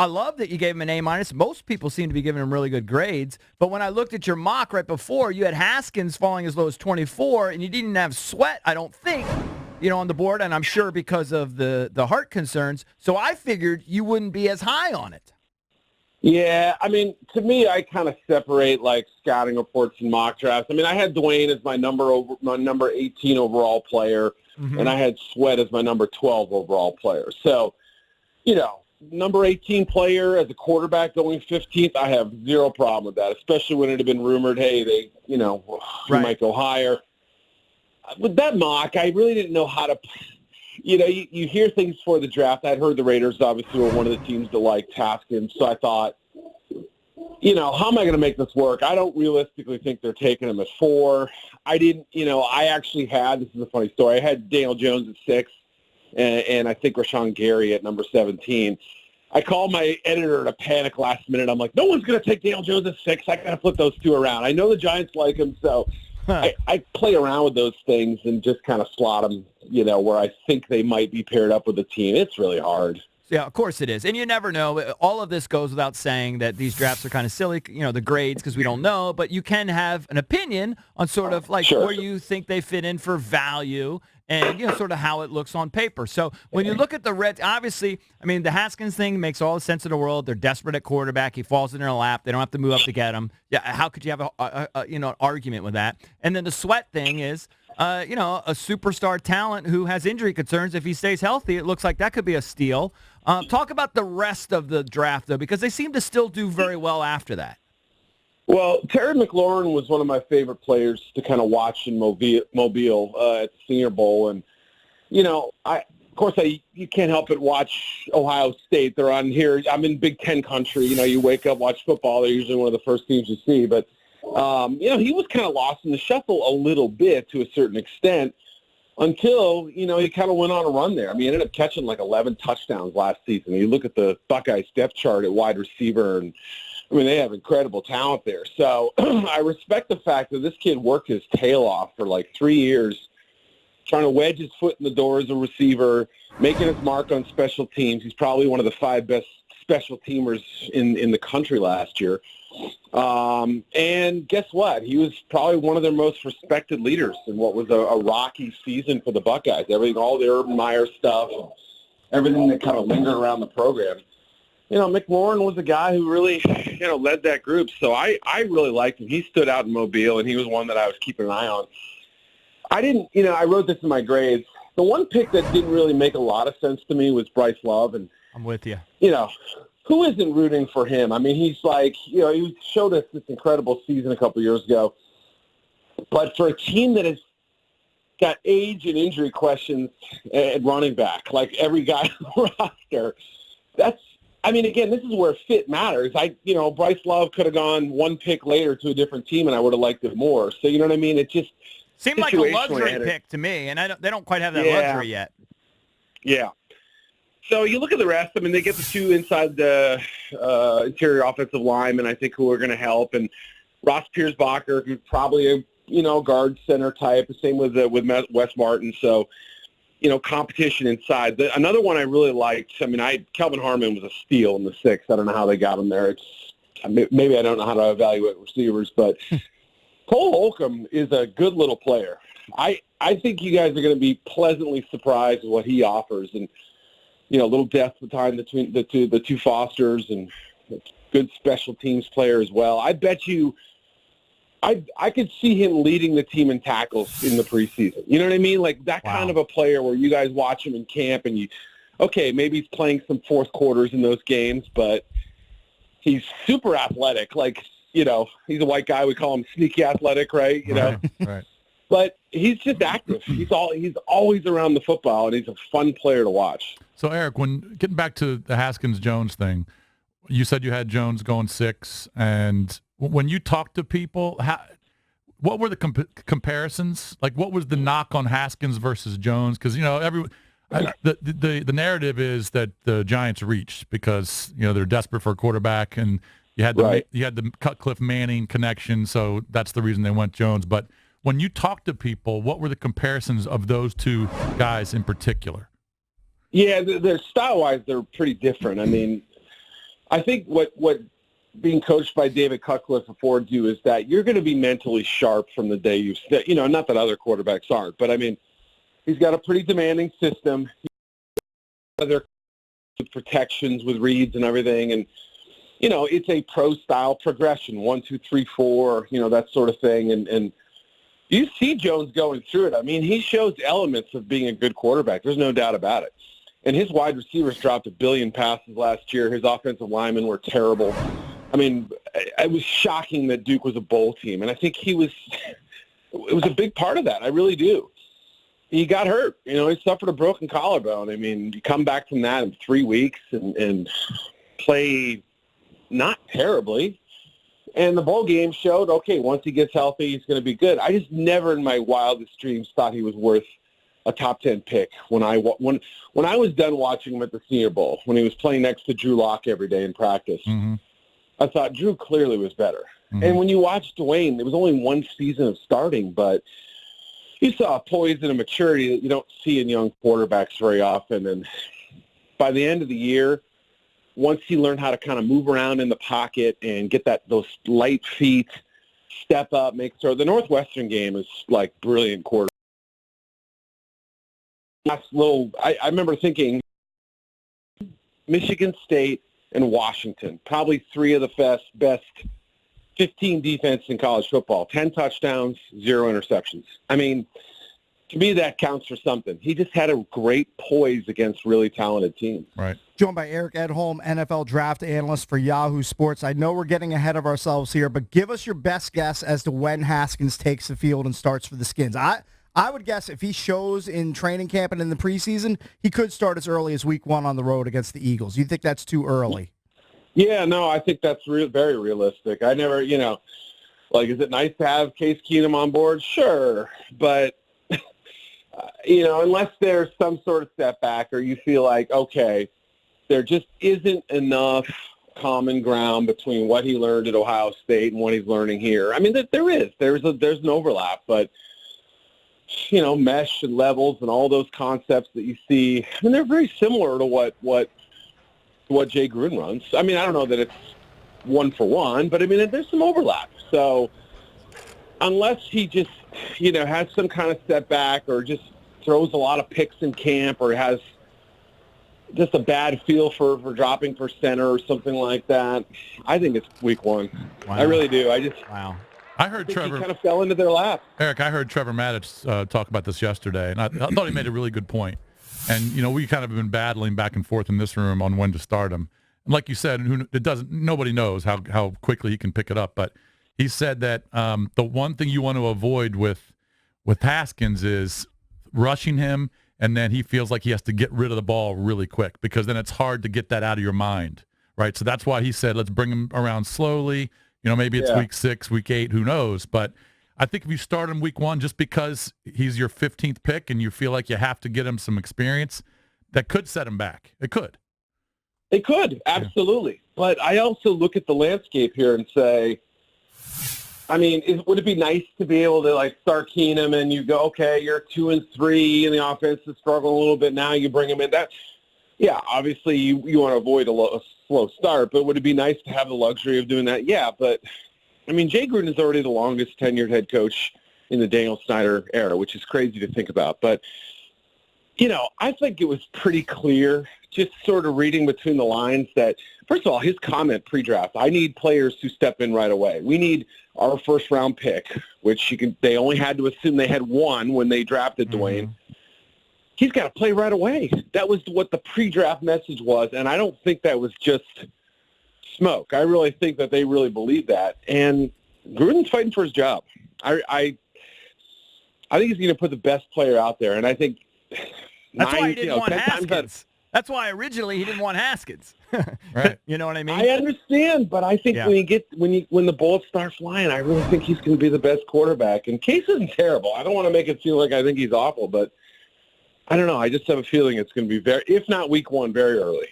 I love that you gave him an A-. Most people seem to be giving him really good grades. But when I looked at your mock right before, you had Haskins falling as low as 24, and you didn't have Sweat, I don't think, on the board, and I'm sure because of the heart concerns. So I figured you wouldn't be as high on it. Yeah, I mean, to me, I kind of separate like scouting reports and mock drafts. I mean, I had DWAYNE as my number 18 overall player, and I had Sweat as my number 12 overall player. So, number 18 player as a quarterback going 15th, I have zero problem with that, especially when it had been rumored, hey, they, he might go higher. With that mock, I really didn't know how to, you hear things for the draft. I'd heard the Raiders obviously were one of the teams that liked Haskins, so I thought, how am I going to make this work? I don't realistically think they're taking him at 4. I didn't, I actually had, this is a funny story, I had Daniel Jones at 6, and I think Rashawn Gary at number 17. I called my editor to panic last minute. I'm like, no one's going to take Daniel Jones at 6. I got to flip those two around. I know the Giants like him, so I play around with those things and just kind of slot them, where I think they might be paired up with the team. It's really hard. Yeah, of course it is. And you never know. All of this goes without saying that these drafts are kind of silly, the grades, because we don't know. But you can have an opinion on sort of like where you think they fit in for value and, sort of how it looks on paper. So when you look at the Reds, obviously, I mean, the Haskins thing makes all the sense in the world. They're desperate at quarterback. He falls in their lap. They don't have to move up to get him. Yeah, how could you have an argument with that? And then the Sweat thing is, a superstar talent who has injury concerns. If he stays healthy, it looks like that could be a steal. Talk about the rest of the draft, though, because they seem to still do very well after that. Well, Terry McLaurin was one of my favorite players to kind of watch in Mobile at the Senior Bowl. And, you can't help but watch Ohio State. They're on here. I'm in Big Ten country. You wake up, watch football. They're usually one of the first teams you see. But, he was kind of lost in the shuffle a little bit to a certain extent until, he kind of went on a run there. I mean, he ended up catching like 11 touchdowns last season. You look at the Buckeyes depth chart at wide receiver, and, they have incredible talent there. So I respect the fact that this kid worked his tail off for like 3 years, trying to wedge his foot in the door as a receiver, making his mark on special teams. He's probably one of the 5 best special teamers in the country last year. And guess what? He was probably one of their most respected leaders in what was a rocky season for the Buckeyes. All the Urban Meyer stuff, everything that kind of lingered around the program. McLaurin was a guy who really, led that group. So I really liked him. He stood out in Mobile, and he was one that I was keeping an eye on. I wrote this in my grades. The one pick that didn't really make a lot of sense to me was Bryce Love. And I'm with you. Who isn't rooting for him? I mean, he's like, he showed us this incredible season a couple years ago. But for a team that has got age and injury questions at running back, like every guy on the roster, again, this is where fit matters. Bryce Love could have gone one pick later to a different team, and I would have liked it more. So, you know what I mean? It just seemed like a luxury pick to me, and they don't quite have that luxury yet. Yeah. So you look at the rest. I mean, they get the 2 inside the interior offensive linemen, I think, who are going to help, and Ross Piersbacher, who's probably a guard center type. The same with Wes Martin. So, competition inside. Another one I really liked. I mean, Kelvin Harmon was a steal in the 6th. I don't know how they got him there. Maybe I don't know how to evaluate receivers, but Cole Holcomb is a good little player. I think you guys are going to be pleasantly surprised with what he offers, and a little depth between the two Fosters, and good special teams player as well. I bet you, I could see him leading the team in tackles in the preseason. You know what I mean? Like that kind of a player where you guys watch him in camp and maybe he's playing some fourth quarters in those games, but he's super athletic. Like, he's a white guy. We call him sneaky athletic, right? Right. But he's just active. He's always around the football, and he's a fun player to watch. So, Eric, getting back to the Haskins-Jones thing, you said you had Jones going 6, and when you talk to people, what were the comparisons? Like, what was the knock on Haskins versus Jones? Because the narrative is that the Giants reached because they're desperate for a quarterback, and you had the Cutcliffe Manning connection, so that's the reason they went Jones. But when you talk to people, what were the comparisons of those two guys in particular? Yeah, they're style-wise, they're pretty different. I mean, I think what being coached by David Cutcliffe affords you is that you're going to be mentally sharp from the day not that other quarterbacks aren't, but I mean, he's got a pretty demanding system. Other protections with reads and everything, and it's a pro-style progression, 1, 2, 3, 4, that sort of thing, and you see Jones going through it. I mean, he shows elements of being a good quarterback. There's no doubt about it. And his wide receivers dropped 1 billion passes last year. His offensive linemen were terrible. I mean, it was shocking that Duke was a bowl team, and I think it was a big part of that. I really do. He got hurt. He suffered a broken collarbone. I mean, you come back from that in 3 weeks and play not terribly. And the bowl game showed, okay, once he gets healthy, he's going to be good. I just never in my wildest dreams thought he was worth a top 10 pick when I was done watching him at the Senior Bowl, when he was playing next to Drew Lock every day in practice. Mm-hmm. I thought Drew clearly was better. Mm-hmm. And when you watch DWAYNE, it was only one season of starting, but you saw a poise and a maturity that you don't see in young quarterbacks very often. And by the end of the year, once he learned how to kind of move around in the pocket and get those light feet, step up, make throw. The Northwestern game is like brilliant quarterback. I remember thinking Michigan State and Washington, probably 3 of the best 15 defense in college football, 10 touchdowns, 0 interceptions. I mean, to me, that counts for something. He just had a great poise against really talented teams. Right. Joined by Eric Edholm, NFL draft analyst for Yahoo Sports. I know we're getting ahead of ourselves here, but give us your best guess as to when Haskins takes the field and starts for the Skins. I would guess if he shows in training camp and in the preseason, he could start as early as week 1 on the road against the Eagles. You think that's too early? Yeah, no, I think that's very realistic. I never, is it nice to have Case Keenum on board? Sure, but unless there's some sort of setback or you feel like, okay, there just isn't enough common ground between what he learned at Ohio State and what he's learning here. I mean, there's an overlap, but mesh and levels and all those concepts that you see, I mean, they're very similar to what Jay Gruden runs. I mean, I don't know that it's 1 for 1, but I mean, there's some overlap. So unless he just, has some kind of setback or just throws a lot of picks in camp or has just a bad feel for dropping for center or something like that, I think it's week 1. Wow. I really do. Wow. I heard Trevor he kind of fell into their lap. Eric, I heard Trevor Maddich talk about this yesterday, and I thought he made a really good point. And we kind of been battling back and forth in this room on when to start him. And like you said, nobody knows how quickly he can pick it up. But he said that the one thing you want to avoid with Haskins is rushing him, and then he feels like he has to get rid of the ball really quick because then it's hard to get that out of your mind, right? So that's why he said let's bring him around slowly. Maybe it's week 6, week 8, who knows? But I think if you start him week 1 just because he's your 15th pick and you feel like you have to get him some experience, that could set him back. It could. It could, absolutely. Yeah. But I also look at the landscape here and say, I mean, would it be nice to be able to, start Keenum and you go, okay, you're 2 and 3 and the offense is struggling a little bit now, you bring him in. Yeah, obviously you want to avoid a slow start, but would it be nice to have the luxury of doing that? Yeah, but, I mean, Jay Gruden is already the longest tenured head coach in the Daniel Snyder era, which is crazy to think about. But, I think it was pretty clear, just sort of reading between the lines, that, first of all, his comment pre-draft, I need players to step in right away. We need our first-round pick, which they only had to assume they had 1 when they drafted DWAYNE. He's got to play right away. That was what the pre-draft message was, and I don't think that was just smoke. I really think that they really believe that. And Gruden's fighting for his job. I think he's going to put the best player out there, and I think that's why he didn't want Haskins. That's why originally he didn't want Haskins. Right. You know what I mean? I understand, but I think when the bullets start flying, I really think he's going to be the best quarterback. And Case isn't terrible. I don't want to make it feel like I think he's awful, but I don't know. I just have a feeling it's going to be if not week 1, very early.